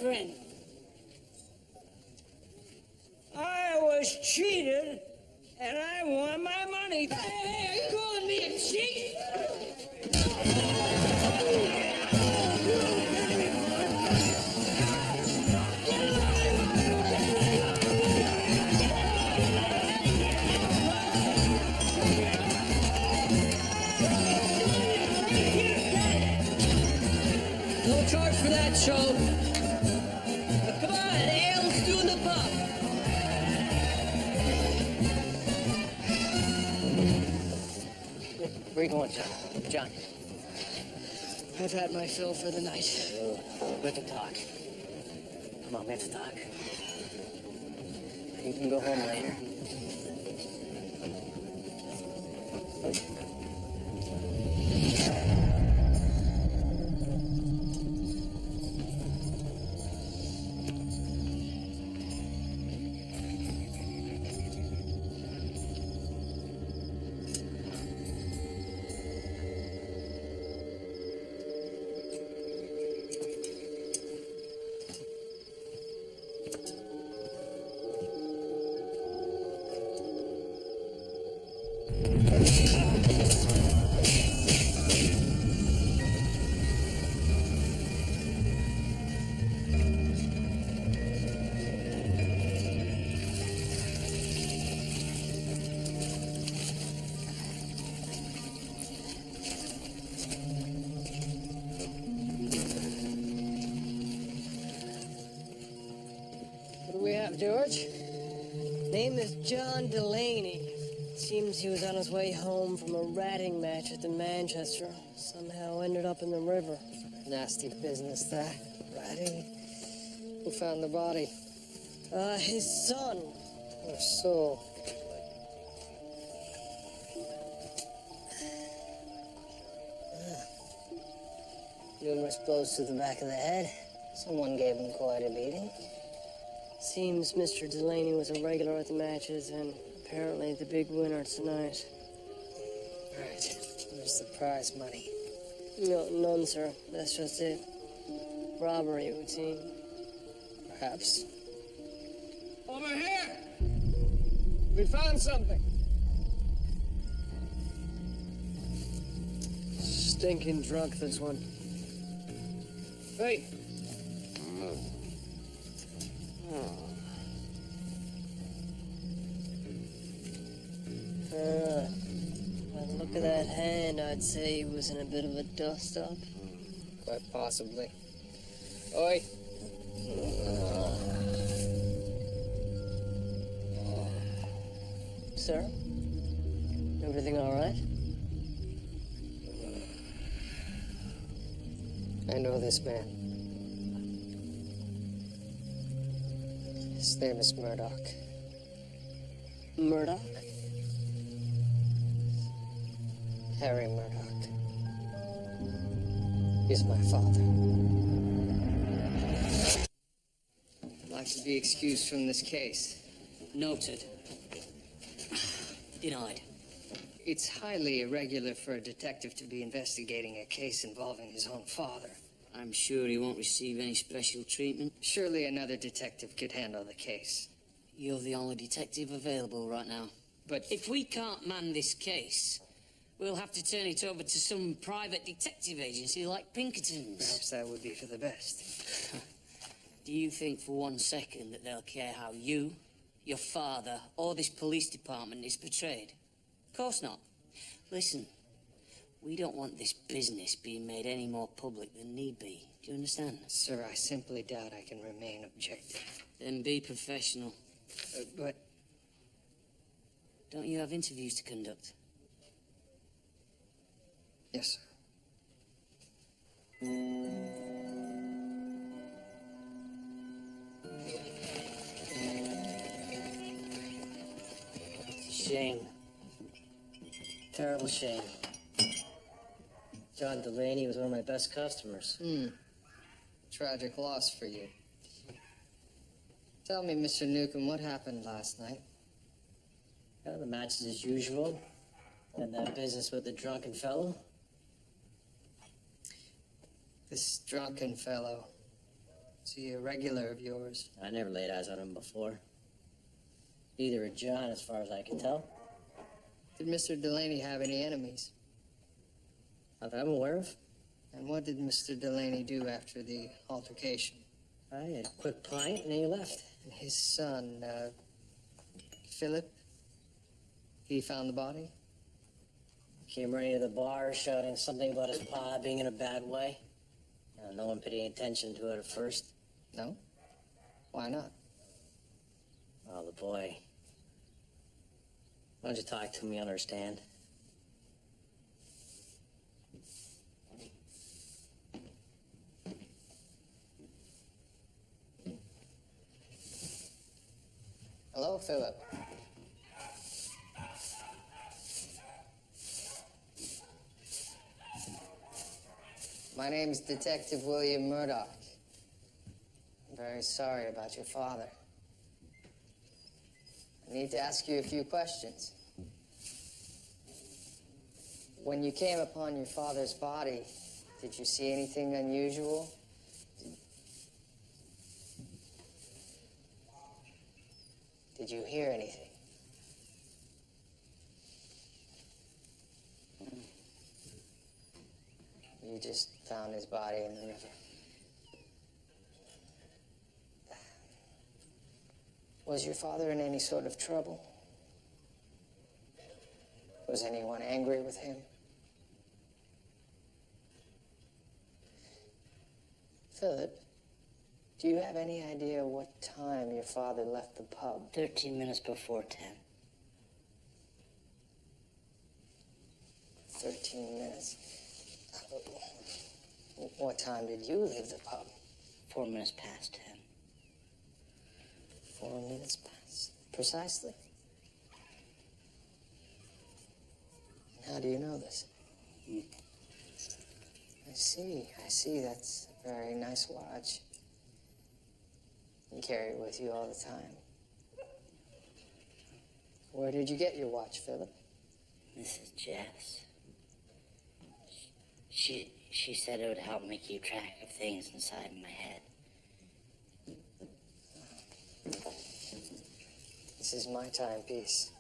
friend. I was cheated, and I want my money. Hey, are you calling me a cheat? No charge for that, Joe. But come on, ale's doing the pop. Where you going, John? I've had my fill for the night. We have to talk. Come on, we have to talk. You can go home later. George? Name is John Delaney. Seems he was on his way home from a ratting match at the Manchester. Somehow ended up in the river. Nasty business, that. Ratting. Who found the body? His son. Poor soul. Numerous blows to the back of the head. Someone gave him quite a beating. Seems Mr. Delaney was a regular at the matches, and apparently the big winner tonight. Right. Where's the prize money? No, none, sir. That's just it. Robbery routine. Perhaps. Over here! We found something. Stinking drunk, this one. Hey! By the look of that hand, I'd say he was in a bit of a dust-up. Quite possibly. Oi! Sir? Everything all right? I know this man. His name is Murdoch. Murdoch? Harry Murdoch. He's my father. I'd like to be excused from this case. Noted. Denied. It's highly irregular for a detective to be investigating a case involving his own father. I'm sure he won't receive any special treatment. Surely another detective could handle the case. You're the only detective available right now. But if we can't man this case, we'll have to turn it over to some private detective agency like Pinkerton's. Perhaps that would be for the best. Do you think for 1 second that they'll care how you, your father, or this police department is portrayed? Of course not. Listen, we don't want this business being made any more public than need be. Do you understand? Sir, I simply doubt I can remain objective. Then be professional. But... Don't you have interviews to conduct? Yes, sir. It's a shame. Terrible shame. John Delaney was one of my best customers. Tragic loss for you. Tell me, Mr. Newcomb, what happened last night? The matches as usual. And that business with the drunken fellow. This drunken fellow Is he a regular of yours? I never laid eyes on him before. Neither had John, as far as I can tell. Did Mr. Delaney have any enemies? Not that I'm aware of. And what did Mr. Delaney do after the altercation? I had a quick pint and he left. And his son, Philip, he found the body? Came running to the bar, shouting something about his pa being in a bad way. No one paid any attention to it at first. No? Why not? Oh, the boy. Why don't you talk to me, understand? Hello, Philip. My name's Detective William Murdoch. I'm very sorry about your father. I need to ask you a few questions. When you came upon your father's body, did you see anything unusual? Did you hear anything? You just found his body in the river. Was your father in any sort of trouble? Was anyone angry with him? Philip, do you have any idea what time your father left the pub? 13 minutes before 10. 13 minutes. What time did you leave the pub? 4 minutes past 10. 4 minutes past. Precisely. How do you know this? I see. That's a very nice watch. You carry it with you all the time. Where did you get your watch, Philip? Mrs. Jess. She said it would help me keep track of things inside my head. This is my timepiece.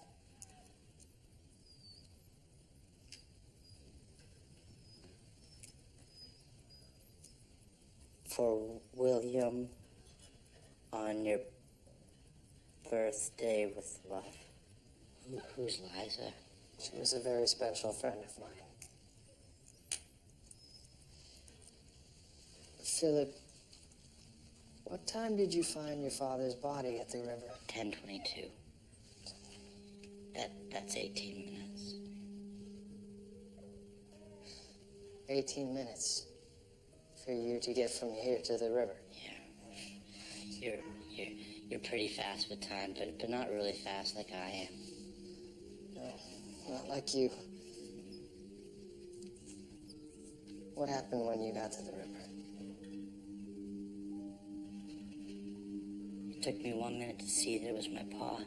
For William, on your birthday with love. Who's Liza? She was a very special friend of mine. Philip, what time did you find your father's body at the river? 10:22. That's 18 minutes. 18 minutes for you to get from here to the river. Yeah. You're pretty fast with time, but not really fast like I am. No, not like you. What happened when you got to the river? It took me 1 minute to see that it was my pa.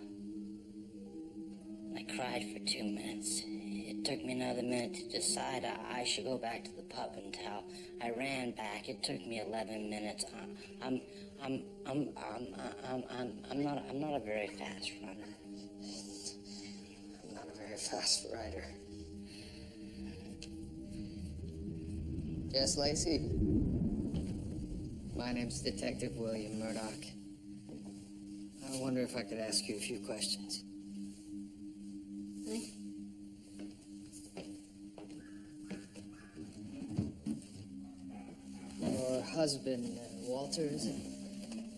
I cried for 2 minutes. It took me another minute to decide I should go back to the pub and tell. I ran back. It took me 11 minutes. I'm not a very fast runner. I'm not a very fast rider. Yes, Lacey? My name's Detective William Murdoch. I wonder if I could ask you a few questions. Your husband, Walter, is it?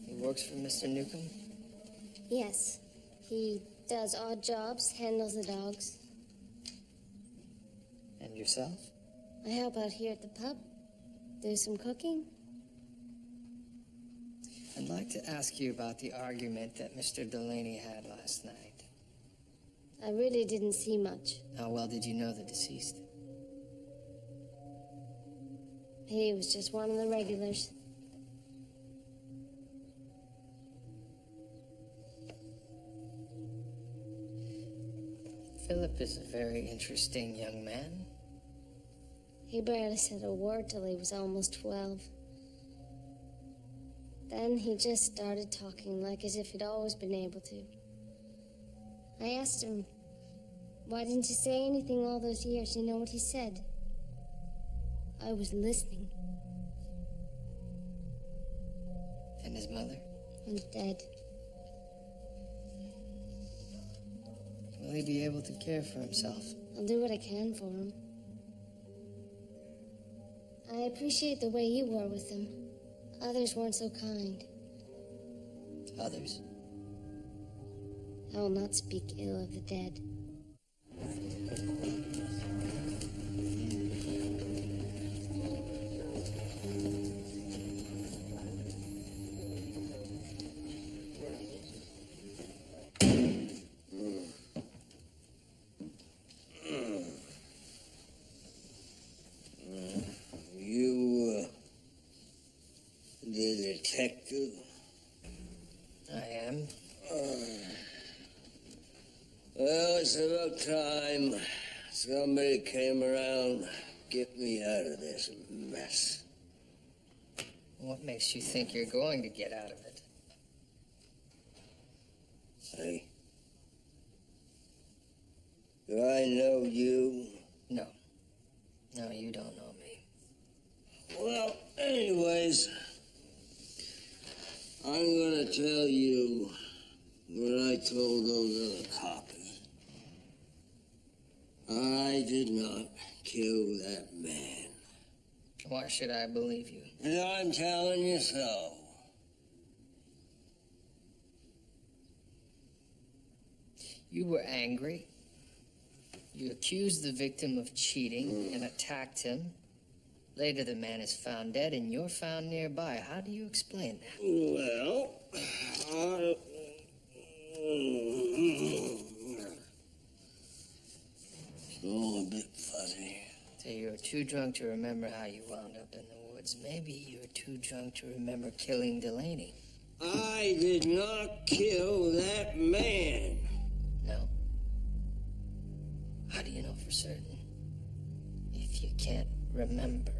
He works for Mr. Newcomb? Yes. He does odd jobs, handles the dogs. And yourself? I help out here at the pub. Do some cooking. I'd like to ask you about the argument that Mr. Delaney had last night. I really didn't see much. How well did you know the deceased? He was just one of the regulars. Philip is a very interesting young man. He barely said a word till he was almost 12. Then he just started talking like as if he'd always been able to. I asked him, why didn't you say anything all those years? You know what he said? I was listening. And his mother? I'm dead. Will he be able to care for himself? I'll do what I can for him. I appreciate the way you were with him. Others weren't so kind. Others? I will not speak ill of the dead. You, the detective? I am. Well, it's about time somebody came around, get me out of this mess. What makes you think you're going to get out of it? Hey, do I know you? No. No, you don't know me. Well, anyways, I'm gonna tell you what I told those other coppers. I did not kill that man. Why should I believe you? And I'm telling you so. You were angry. You accused the victim of cheating and attacked him. Later, the man is found dead and you're found nearby. How do you explain that? Well, it's all a bit fuzzy. So you're too drunk to remember how you wound up in the woods. Maybe you're too drunk to remember killing Delaney. I did not kill that man. No? How do you know for certain? If you can't remember.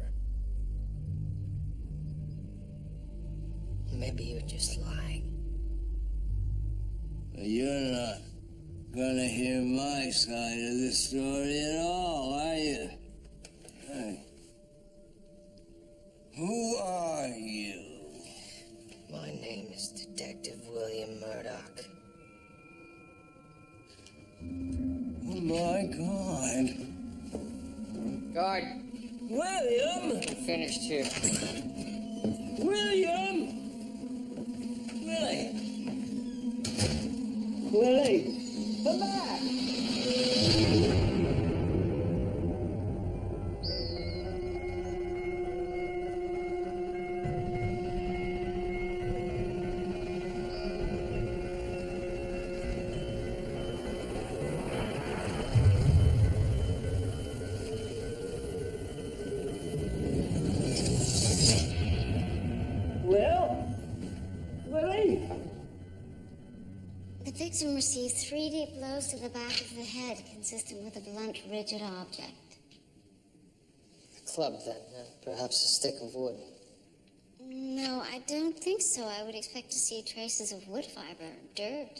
Maybe you're just lying. You're not gonna hear my side of the story at all, are you? Hey. Who are you? My name is Detective William Murdoch. Oh my God. Guard, William! finished here. William! Willie! Willie! Come back! Willie! The victim received 3 deep blows to the back of the head, consistent with a blunt, rigid object. A club, then. Perhaps a stick of wood. No, I don't think so. I would expect to see traces of wood fiber, dirt.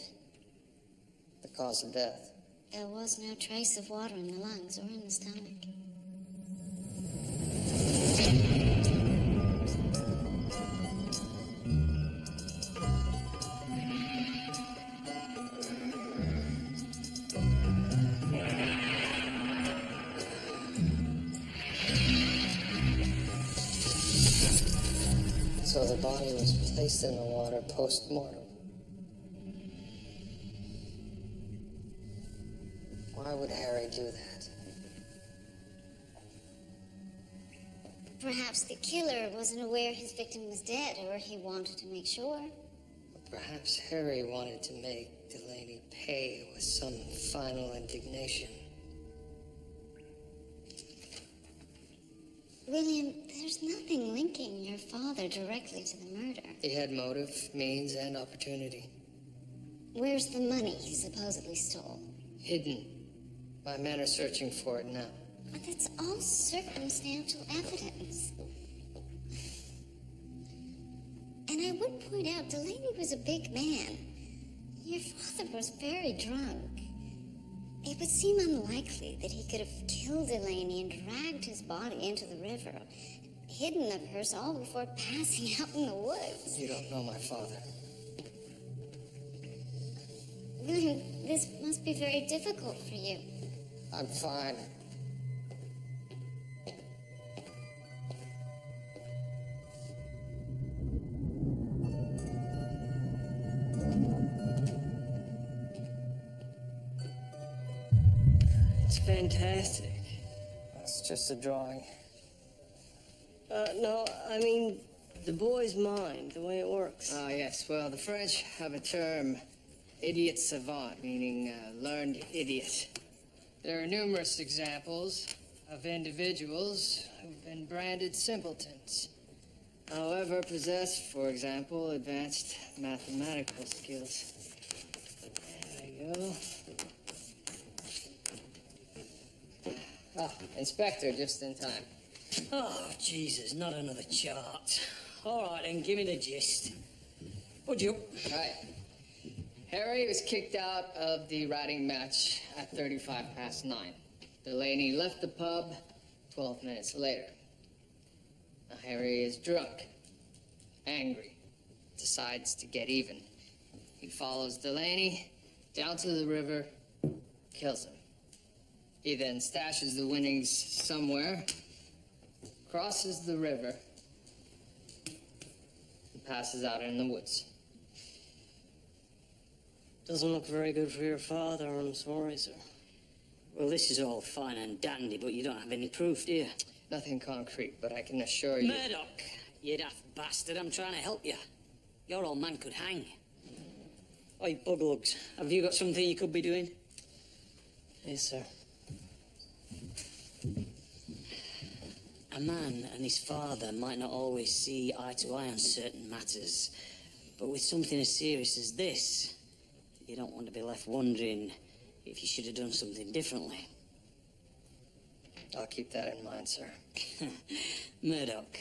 The cause of death. There was no trace of water in the lungs or in the stomach. So the body was placed in the water post-mortem. Why would Harry do that? Perhaps the killer wasn't aware his victim was dead, or he wanted to make sure. Perhaps Harry wanted to make Delaney pay with some final indignation. William, there's nothing linking your father directly to the murder. He had motive, means, and opportunity. Where's the money he supposedly stole? Hidden. My men are searching for it now. But that's all circumstantial evidence. And I would point out, Delaney was a big man. Your father was very drunk. It would seem unlikely that he could have killed Delaney and dragged his body into the river, hidden the purse all before passing out in the woods. You don't know my father. Then this must be very difficult for you. I'm fine. It's fantastic. That's just a drawing. No, I mean, the boy's mind, the way it works. Ah, yes. Well, the French have a term, idiot savant, meaning learned idiot. There are numerous examples of individuals who've been branded simpletons. However, possess, for example, advanced mathematical skills. There we go. Ah, Inspector, just in time. Oh, Jesus, not another chart. All right, then, give me the gist. Would you? Right. Harry was kicked out of the riding match at 9:35. Delaney left the pub 12 minutes later. Now, Harry is drunk, angry, decides to get even. He follows Delaney down to the river, kills him. He then stashes the winnings somewhere, crosses the river, and passes out in the woods. Doesn't look very good for your father, I'm sorry, sir. Well, this is all fine and dandy, but you don't have any proof, do you? Nothing concrete, but I can assure you... Murdoch, you daft bastard, I'm trying to help you. Your old man could hang. Oi, Buglugs, have you got something you could be doing? Yes, sir. A man and his father might not always see eye to eye on certain matters, but with something as serious as this, you don't want to be left wondering if you should have done something differently. I'll keep that in mind, sir. Murdoch,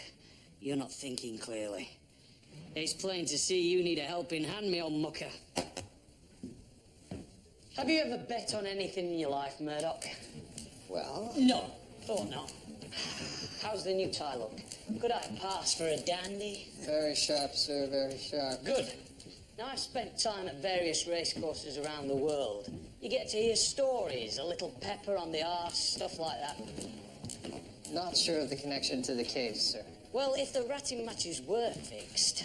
you're not thinking clearly. It's plain to see you need a helping hand, me old mucker. Have you ever bet on anything in your life, Murdoch? Well... No, thought not. How's the new tie look? Could I pass for a dandy? Very sharp, sir, very sharp. Good. Now, I've spent time at various racecourses around the world. You get to hear stories, a little pepper on the arse, stuff like that. Not sure of the connection to the case, sir. Well, if the ratting matches were fixed,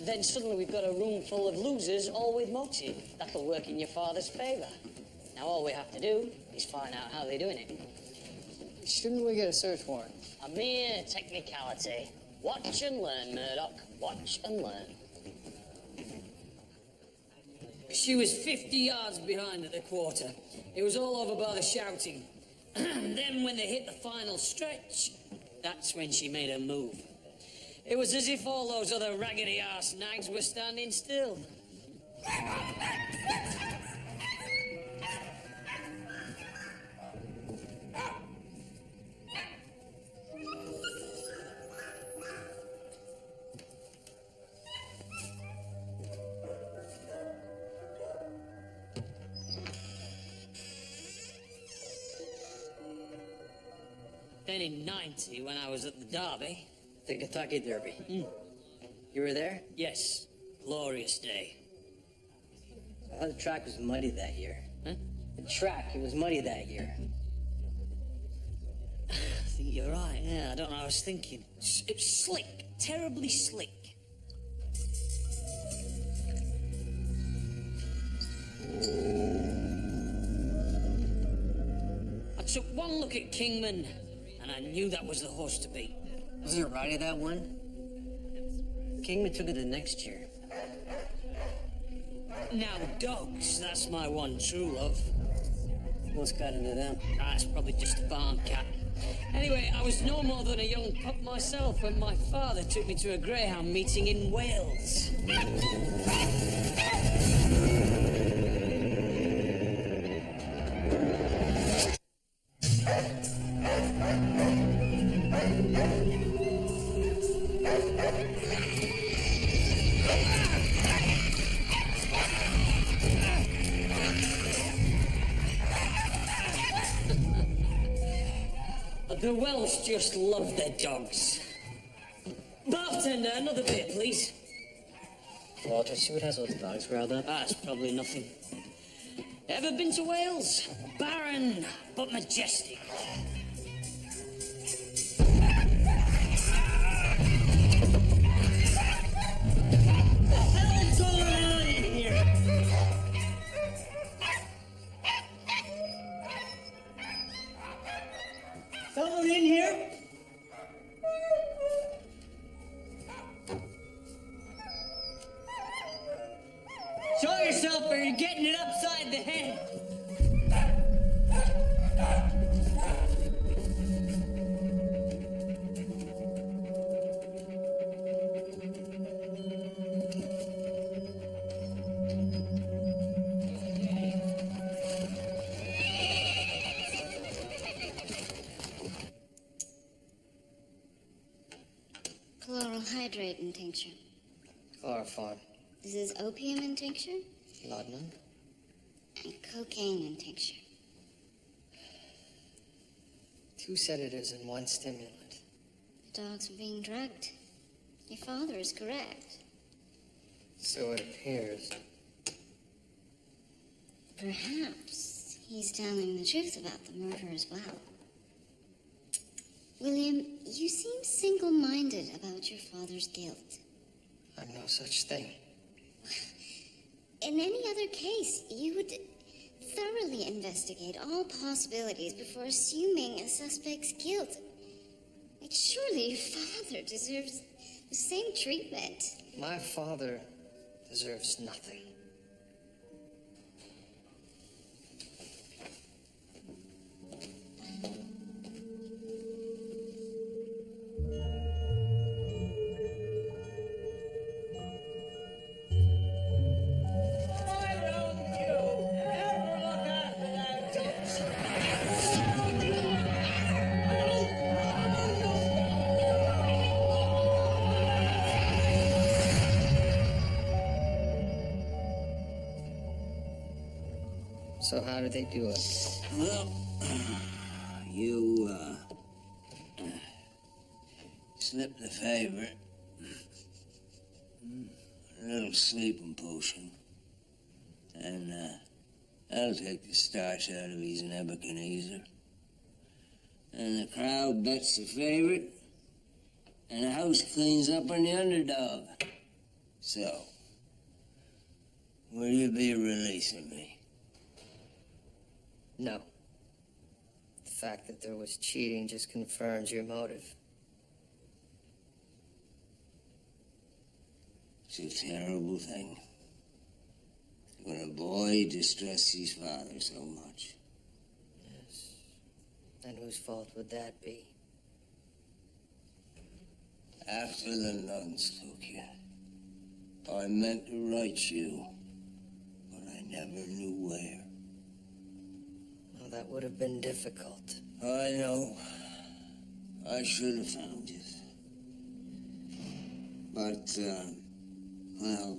then suddenly we've got a room full of losers, all with motive. That'll work in your father's favour. Now, all we have to do is find out how they're doing it. Shouldn't we get a search warrant? A mere technicality. Watch and learn, Murdoch. Watch and learn. She was 50 yards behind at the quarter. It was all over by the shouting. Then when they hit the final stretch, that's when she made her move. It was as if all those other raggedy-ass nags were standing still. Then in 90, when I was at the Derby... The Kentucky Derby. You were there? Yes, glorious day. Oh, the track was muddy that year. Huh? The track, it was muddy that year. I think you're right, yeah, I don't know, I was thinking. It's slick, terribly slick. I took one look at Kingman, and I knew that was the horse to beat. Was it Roddy that won? Kingman took it the next year. Now, dogs, that's my one true love. What's got into them? That's probably just a barn cat. Anyway, I was no more than a young pup myself when my father took me to a greyhound meeting in Wales. The Welsh just love their dogs. Bartender, another beer, please. Water, see what has those dogs growled up? That's probably nothing. Ever been to Wales? Barren, but majestic. What's going on in here? Someone in here? Show yourself or you're getting it upside the head. Chloral hydrate in tincture. Chloroform. This is opium in tincture Laudanum. and cocaine in tincture. 2 sedatives and 1 stimulant. The dogs were being drugged. Your father is correct. So it appears. Perhaps he's telling the truth about the murder as well. William, you seem single-minded about your father's guilt. I'm no such thing. In any other case, you would thoroughly investigate all possibilities before assuming a suspect's guilt. Like, surely your father deserves the same treatment. My father deserves nothing. So how did they do it? Well, you, slipped the favorite. A little sleeping potion. And, that'll take the starch out of his Nebuchadnezzar. And the crowd bets the favorite, and the house cleans up on the underdog. So, will you be releasing me? No. The fact that there was cheating just confirms your motive. It's a terrible thing. When a boy distrusts his father so much. Yes. And whose fault would that be? After the nuns took you, I meant to write you, but I never knew where. Well, that would have been difficult. I know. I should have found you. But, well,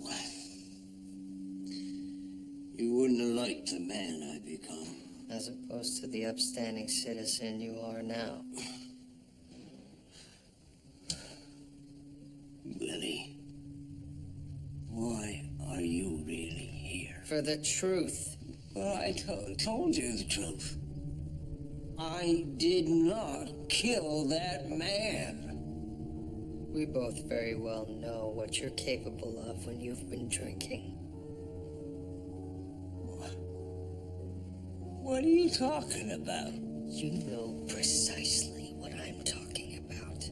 you wouldn't have liked the man I become. As opposed to the upstanding citizen you are now. Willie, why are you really here? For the truth. Well, I told you the truth. I did not kill that man. We both very well know what you're capable of when you've been drinking. What are you talking about? You know precisely what I'm talking about.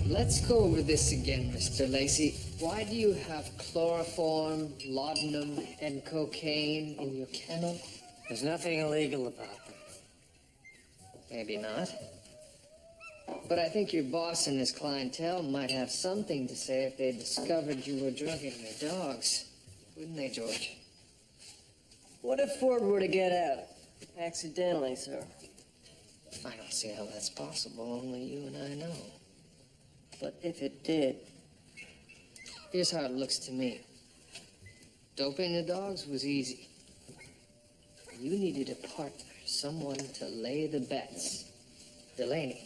Let's go over this again, Mr. Lacey. Why do you have chloroform, laudanum, and cocaine in your kennel? There's nothing illegal about them. Maybe not. But I think your boss and his clientele might have something to say if they discovered you were drugging their dogs. Wouldn't they, George? What if Ford were to get out? Accidentally, sir. I don't see how that's possible. Only you and I know. But if it did, Here's how it looks to me. Doping the dogs was easy. You needed a partner, someone to lay the bets. Delaney.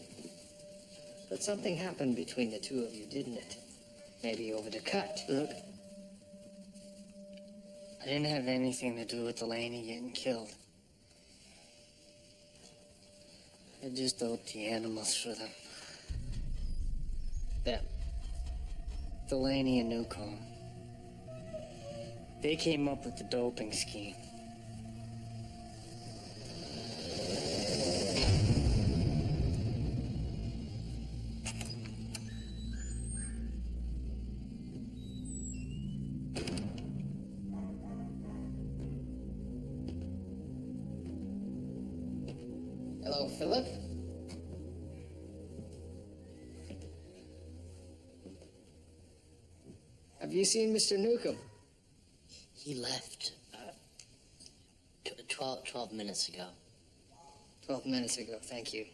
But something happened between the two of you, didn't it? Maybe over the cut. Look, I didn't have anything to do with Delaney getting killed. I just doped the animals for them. Them. Delaney and Newcomb. They came up with the doping scheme. Hello, Philip. Have you seen Mr. Newcomb? He left 12 minutes ago. 12 minutes ago, thank you.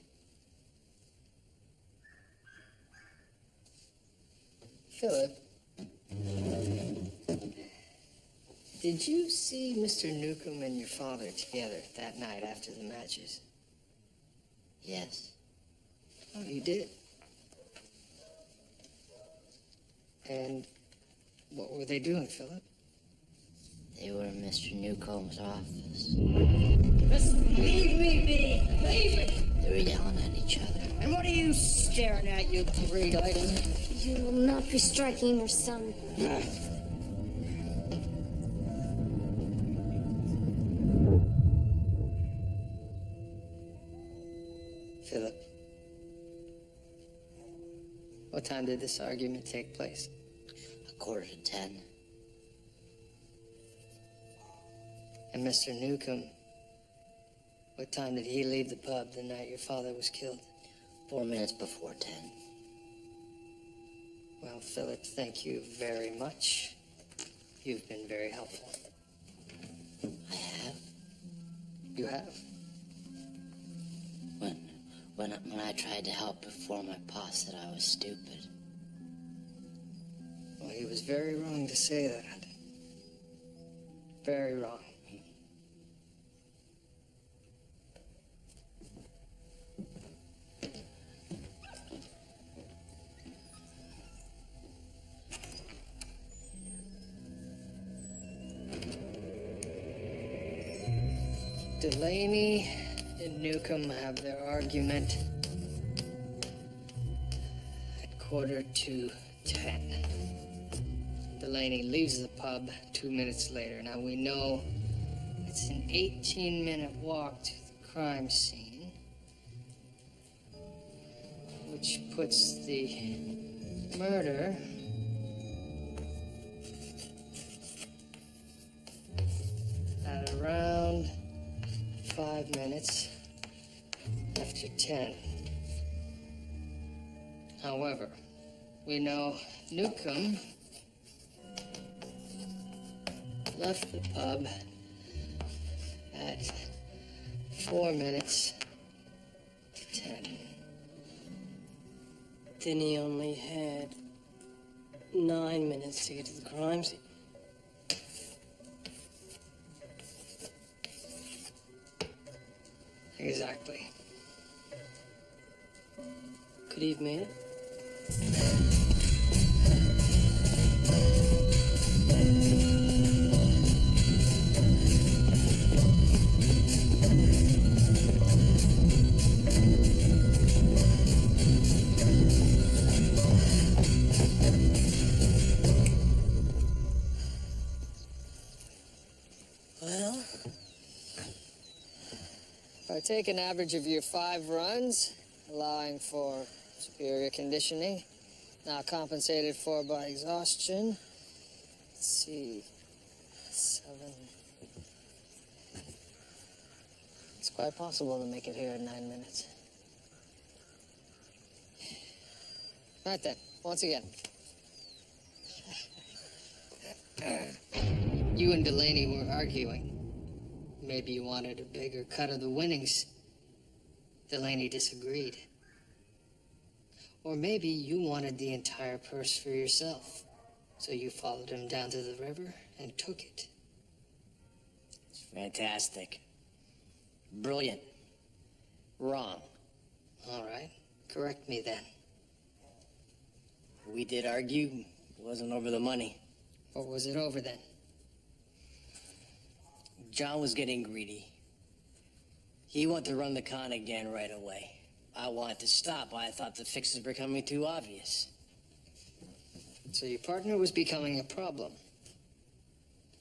Philip, did you see Mr. Newcomb and your father together that night after the matches? Yes. Oh, you did? And what were they doing, Philip? They were in Mr. Newcomb's office. Just leave me be! Leave me! They were yelling at each other. And what are you staring at, you great idol? You will not be striking your son. Philip, what time did this argument take place? 9:45. And Mr. Newcomb, what time did he leave the pub the night your father was killed? 4 minutes before 10. Well, Philip, thank you very much. You've been very helpful. I have. You have? When I tried to help before, my pa said I was stupid. Well, he was very wrong to say that. Very wrong. Delaney and Newcomb have their argument at 9:45. Delaney leaves the pub 2 minutes later. Now we know it's an 18-minute walk to the crime scene, which puts the murder at around 5 minutes after 10. However, we know Newcomb left the pub at 4 minutes to 10. Then he only had 9 minutes to get to the crime scene. Exactly. Could he have made it? Well, if I take an average of your 5 runs, allowing for superior conditioning, now compensated for by exhaustion, let's see, 7. It's quite possible to make it here in 9 minutes. Right then, once again. You and Delaney were arguing. Maybe you wanted a bigger cut of the winnings. Delaney disagreed. Or maybe you wanted the entire purse for yourself. So you followed him down to the river and took it. It's fantastic. Brilliant. Wrong. All right, correct me then. We did argue. It wasn't over the money. What was it over then? John was getting greedy. He wanted to run the con again right away. I wanted to stop. I thought the fixes were becoming too obvious. So your partner was becoming a problem.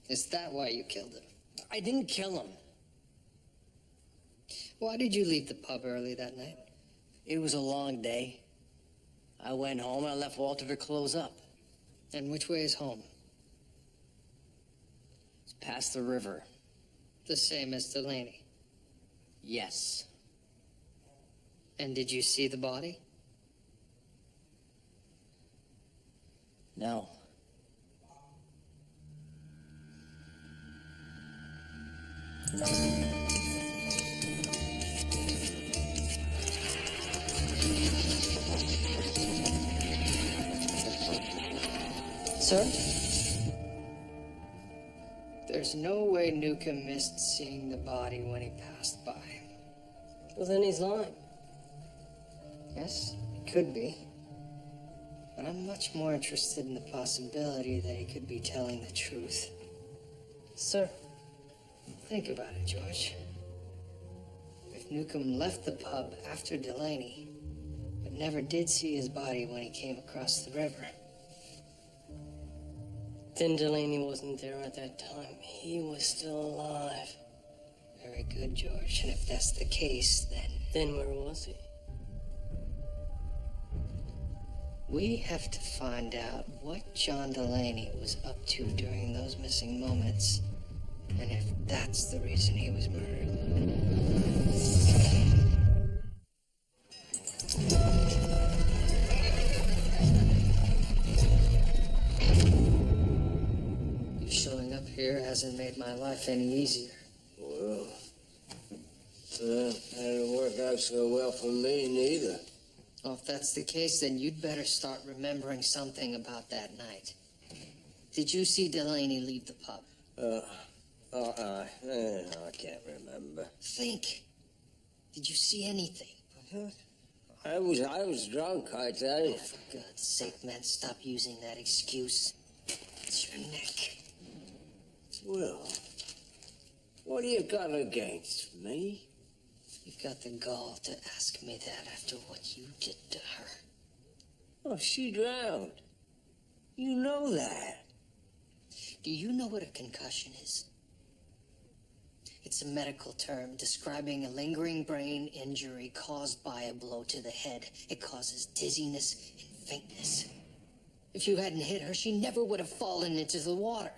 Is that why you killed him? I didn't kill him. Why did you leave the pub early that night? It was a long day. I went home and I left Walter to close up. And which way is home? It's past the river. The same as Delaney. Yes. And did you see the body? No. Sir? There's no way Newcomb missed seeing the body when he passed by. Well, then he's lying. Yes, it could be. But I'm much more interested in the possibility that he could be telling the truth. Sir. Think about it, George. If Newcomb left the pub after Delaney, but never did see his body when he came across the river. Then Delaney wasn't there at that time. He was still alive. Very good, George. And if that's the case, Then where was he? we have to find out what John Delaney was up to during those missing moments. And if that's the reason he was murdered. You showing up here hasn't made my life any easier. Well, that didn't work out so well for me, neither. Well, if that's the case, then you'd better start remembering something about that night. Did you see Delaney leave the pub? I can't remember. Think. Did you see anything? I was drunk, I tell you. Oh, for God's sake, man, stop using that excuse. It's your neck. Well, what do you got against me? You've got the gall to ask me that after what you did to her. Oh, she drowned. You know that. Do you know what a concussion is? It's a medical term describing a lingering brain injury caused by a blow to the head. It causes dizziness and faintness. If you hadn't hit her, she never would have fallen into the water.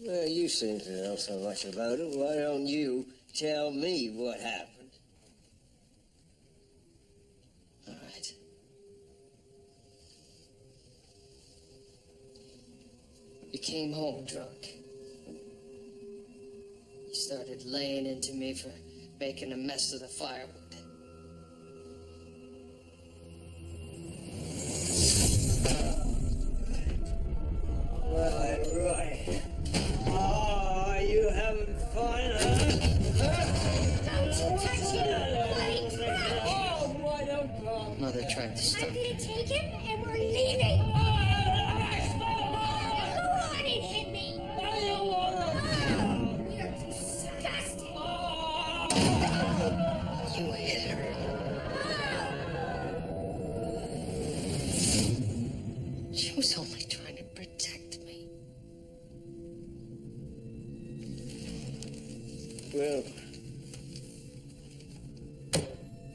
Well, you seem to know so much about it. Why don't you tell me what happened? All right. You came home drunk. You started laying into me for making a mess of the firewood. Right. Oh, are you having fun, Oh, why don't Mother tried to stop I'm me. gonna take him and we're leaving. Go on and hit me. You're disgusting. You hit her. She was only trying to protect me. Well,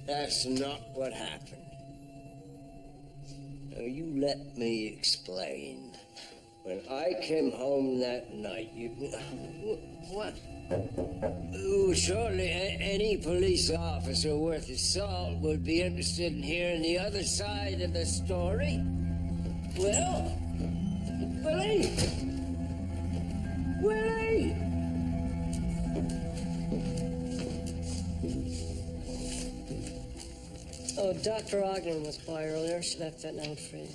that's not what happened. Now, you let me explain. When I came home that night, you... What? Oh, surely any police officer worth his salt would be interested in hearing the other side of the story. Well, Willie! Willie! Oh, Dr. Ogden was by earlier. She left that note for you.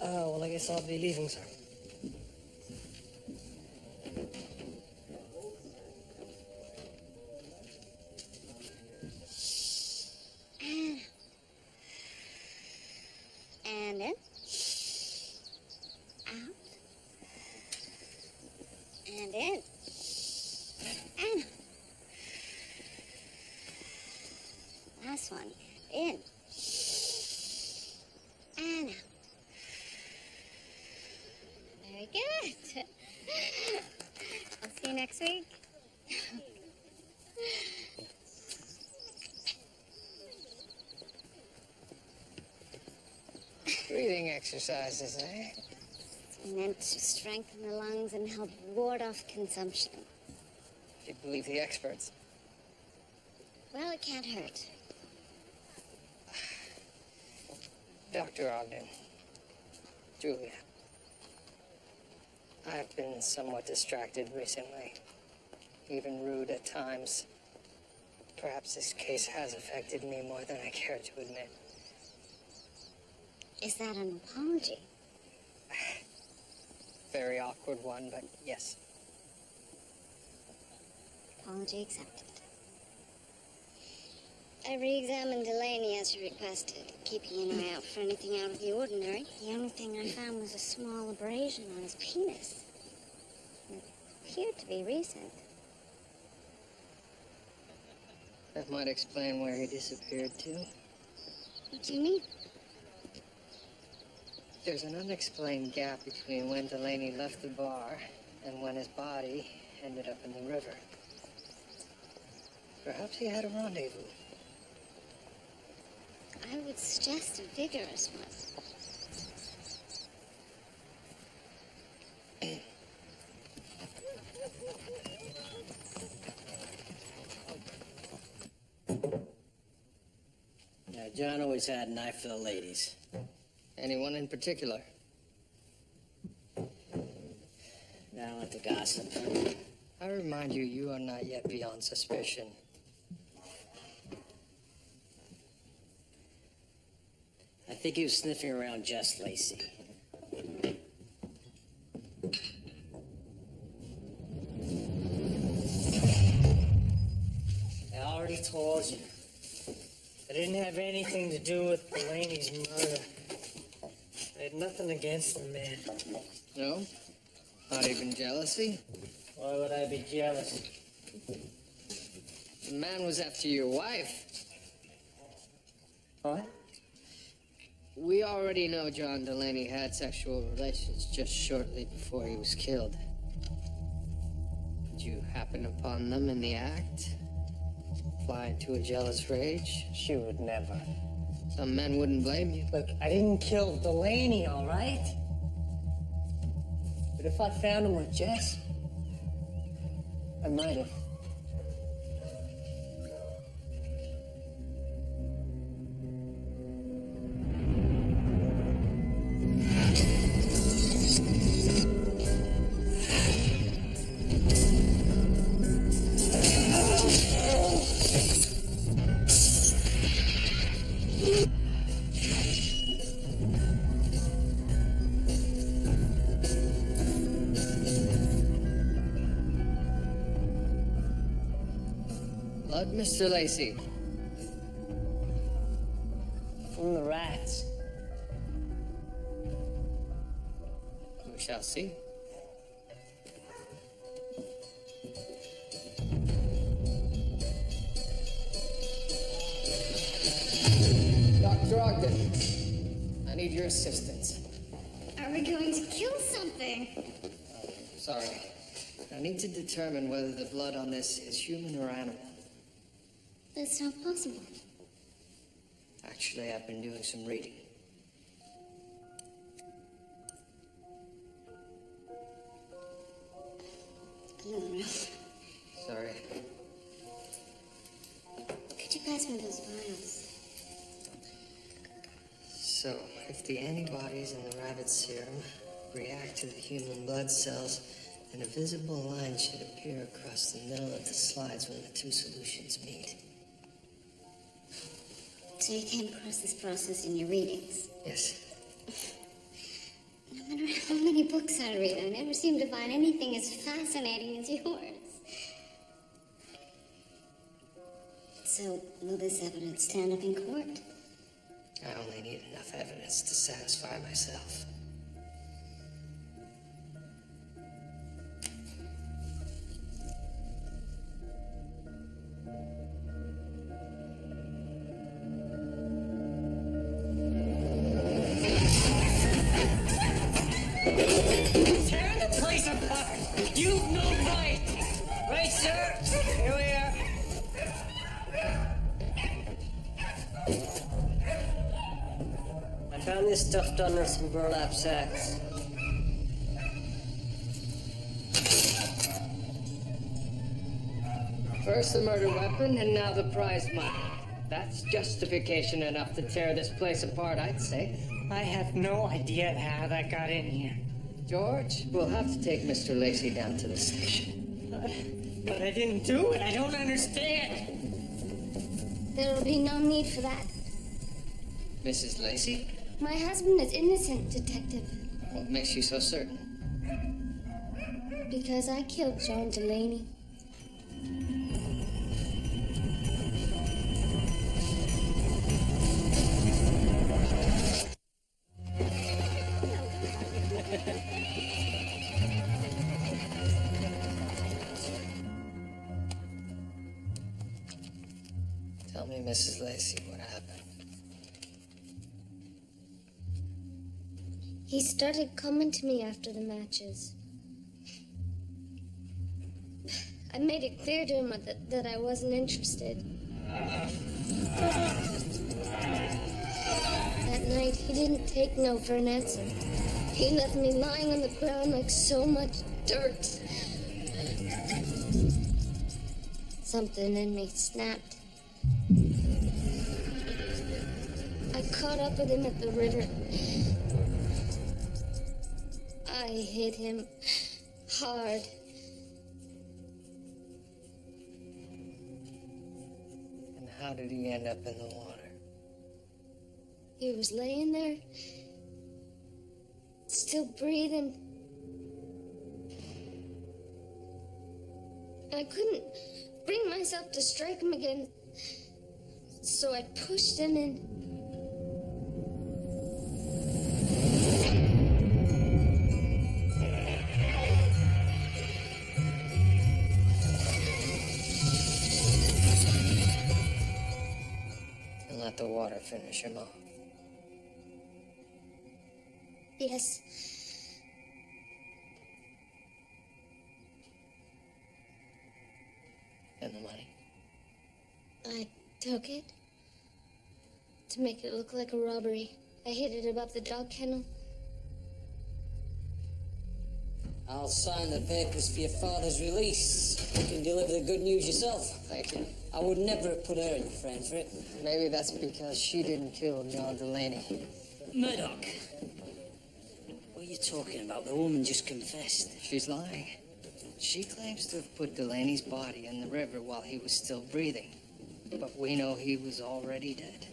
Oh, well, I guess I'll be leaving, sir. And in. Out. And in. And. Last one. In. And out. Very good. I'll see you next week. Breathing exercises, eh? It's meant to strengthen the lungs and help ward off consumption. If you believe the experts. Well, it can't hurt. Dr. Ogden. Julia. I've been somewhat distracted recently. Even rude at times. Perhaps this case has affected me more than I care to admit. Is that an apology? Very awkward one, but yes. Apology accepted. I re-examined Delaney as you requested, keeping an eye out for anything out of the ordinary. The only thing I found was a small abrasion on his penis. It appeared to be recent. That might explain where he disappeared to. What do you mean? There's an unexplained gap between when Delaney left the bar and when his body ended up in the river. Perhaps he had a rendezvous. I would suggest a vigorous one. Yeah, John always had an eye for the ladies. Anyone in particular? Now let the gossip. I remind you, you are not yet beyond suspicion. I think he was sniffing around Jess Lacey. I already told you. I didn't have anything to do with Delaney's murder. I had nothing against the man. No? Not even jealousy? Why would I be jealous? The man was after your wife. What? We already know John Delaney had sexual relations just shortly before he was killed. Did you happen upon them in the act? Fly into a jealous rage? She would never. Some men wouldn't blame you. Look, I didn't kill Delaney, all right? But if I found him with Jess, I might have. Blood, Mr. Lacey. From the rats. We shall see. Dr. Ogden, I need your assistance. Are we going to kill something? Sorry. I need to determine whether the blood on this is human or animal. That's not possible. Actually, I've been doing some reading. I don't know. Sorry. Could you pass me those vials? So, if the antibodies in the rabbit serum react to the human blood cells, then a visible line should appear across the middle of the slides when the two solutions meet. So you came across this process in your readings? Yes. No matter how many books I read, I never seem to find anything as fascinating as yours. So, will this evidence stand up in court? I only need enough evidence to satisfy myself. Tear the place apart! You've no right! Right, sir? Here we are. I found this stuffed under some burlap sacks. First the murder weapon, and now the prize money. That's justification enough to tear this place apart, I'd say. I have no idea how that got in here. George, we'll have to take Mr. Lacey down to the station. But I didn't do it. I don't understand. There will be no need for that. Mrs. Lacey? My husband is innocent, Detective. What makes you so certain? Because I killed John Delaney. Tell me, Mrs. Lacey, what happened? He started coming to me after the matches. I made it clear to him that I wasn't interested. That night, he didn't take no for an answer. He left me lying on the ground like so much dirt. Something in me snapped. I caught up with him at the river. I hit him hard. And how did he end up in the water? He was laying there, still breathing. I couldn't bring myself to strike him again, so I pushed him in. And let the water finish him off. Yes. And the money? I took it to make it look like a robbery. I hid it above the dog kennel. I'll sign the papers for your father's release. You can deliver the good news yourself. Thank you. I would never have put her in the frame for it. Maybe that's because she didn't kill John Delaney. Murdoch. What are you talking about? The woman just confessed. She's lying. She claims to have put Delaney's body in the river while he was still breathing. But we know he was already dead.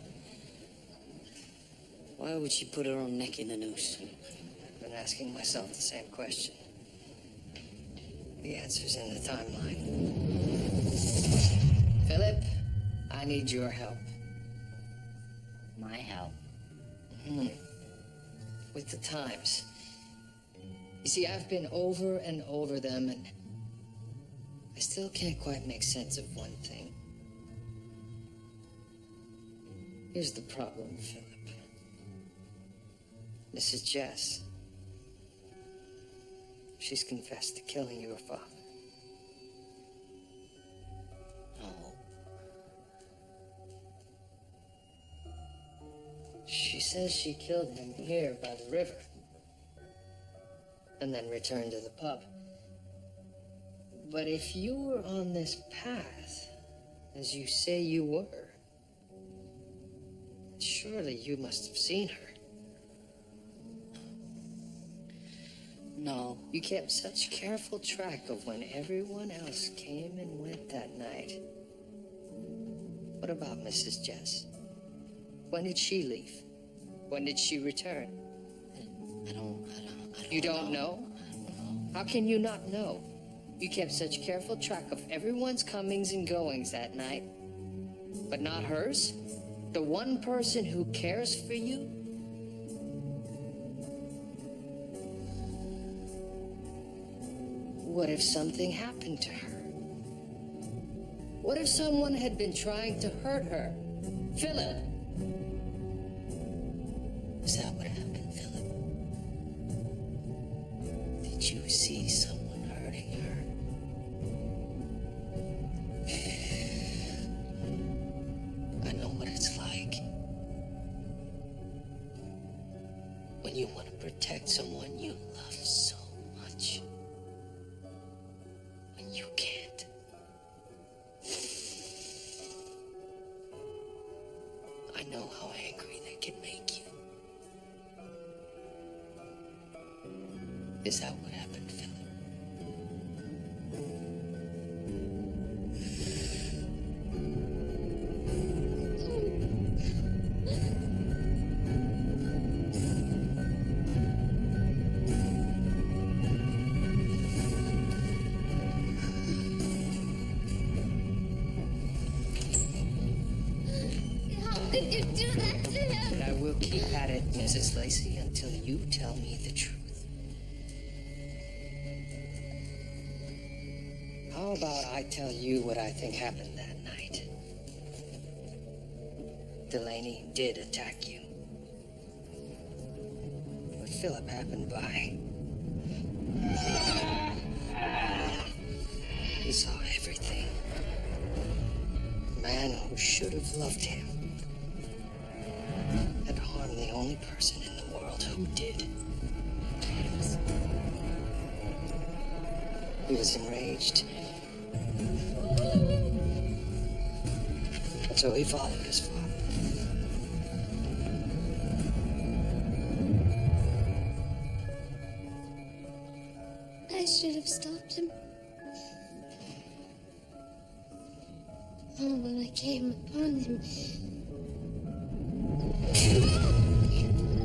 Why would she put her own neck in the noose? I've been asking myself the same question. The answer's in the timeline. Philip, I need your help. My help? With the times. You see, I've been over and over them, and I still can't quite make sense of one thing. Here's the problem, Philip. Mrs. Jess. She's confessed to killing your father. Oh. She says she killed him here by the river. And then returned to the pub. But if you were on this path, as you say you were, surely you must have seen her. No. You kept such careful track of when everyone else came and went that night. What about Mrs. Jess? When did she leave? When did she return? I don't You don't know? How can you not know? You kept such careful track of everyone's comings and goings that night. But not hers? The one person who cares for you? What if something happened to her? What if someone had been trying to hurt her? Philip! Is that what happened, Philip? Did you see someone hurting her? I know what it's like. When you want to protect someone you love so much. When you can't. I know how angry that can make you. Is that what happened, Philip? How could you do that to him? And I will keep at it, Mrs. Lacey, until you tell me the truth. How about I tell you what I think happened that night? Delaney did attack you. But Philip happened by. He saw everything. A man who should have loved him had harmed the only person in the world who did. He was enraged. So he followed his father. I should have stopped him. Oh, when I came upon him.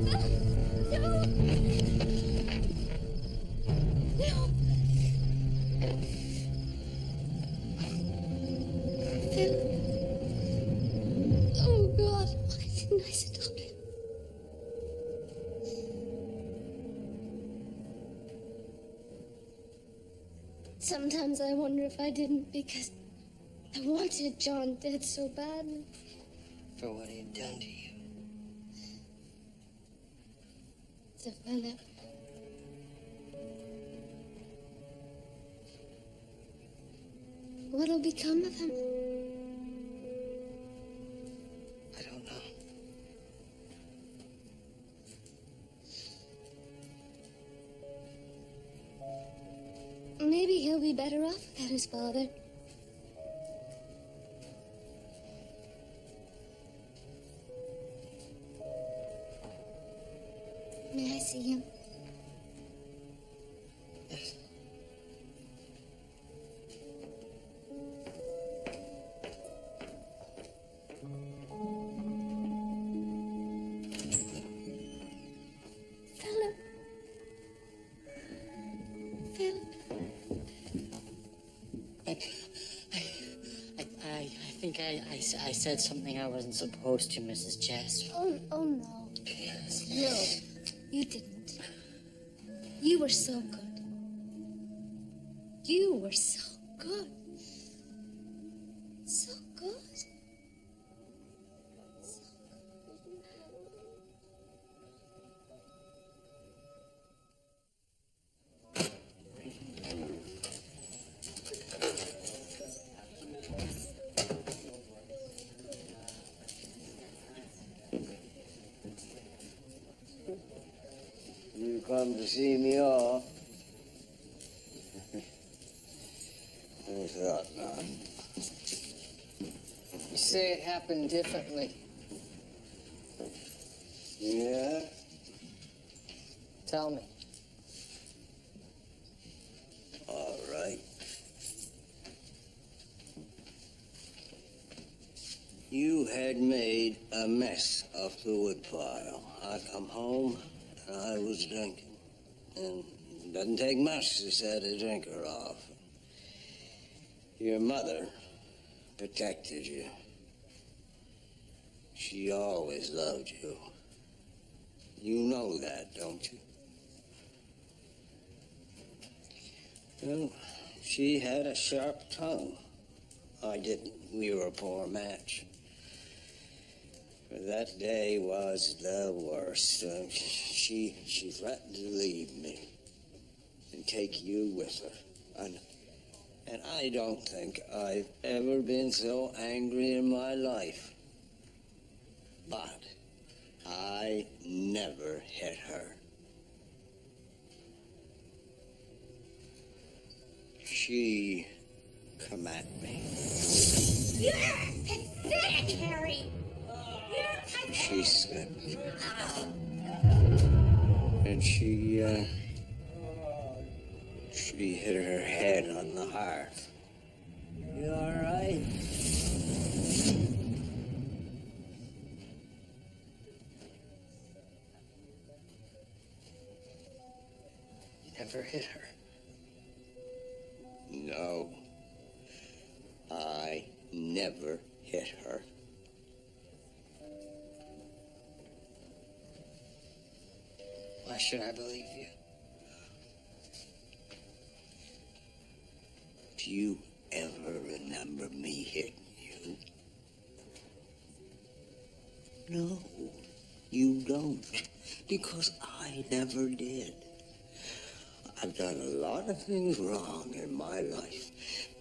No! No! Phil. Oh, God. Why didn't I stop him? Sometimes I wonder if I didn't because I wanted John dead so badly. For what he had done to you. To Philip. What'll become of him? I don't know. Maybe he'll be better off without his father. May I see him? Yes. Philip. Philip. I think I said something I wasn't supposed to, Mrs. Chester. Oh no. No, you didn't. You were so good. You were so good. So good. So good. You come to see me off. I thought not. You say it happened differently. Yeah? Tell me. All right. You had made a mess of the woodpile. I come home and I was drinking. and it doesn't take much to set a drinker off. Your mother protected you. She always loved you. You know that, don't you? Well, she had a sharp tongue. I didn't. We were a poor match. But that day was the worst. She threatened to leave me and take you with her. And I don't think I've ever been so angry in my life. But I never hit her. She come at me. You're pathetic, Harry. You're pathetic. She slipped. And she hit her head on the hearth. You all right? You never hit her. No. I never hit her. Why should I believe you? Do you ever remember me hitting you? No, you don't. Because I never did. I've done a lot of things wrong in my life,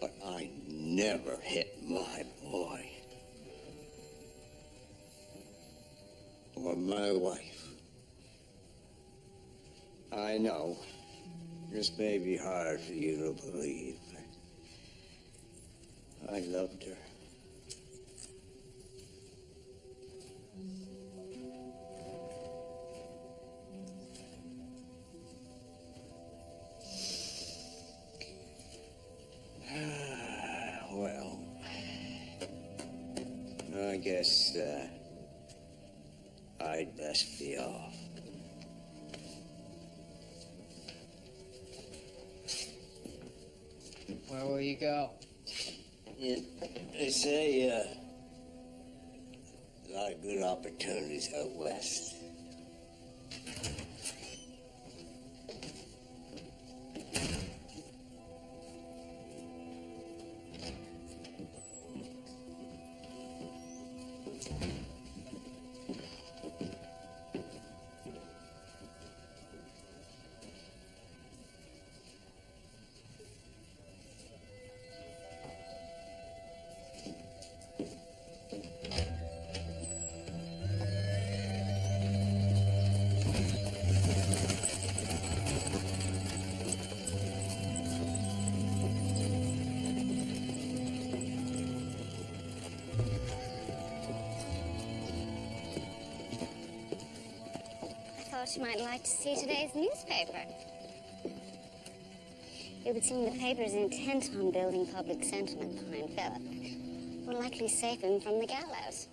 but I never hit my boy. Or my wife. I know. This may be hard for you to believe, but I loved her. Well, I guess I'd best be off. Where will you go? Yeah, they say a lot of good opportunities out west. You might like to see today's newspaper. It would seem the paper is intent on building public sentiment behind Philip. Will likely save him from the gallows.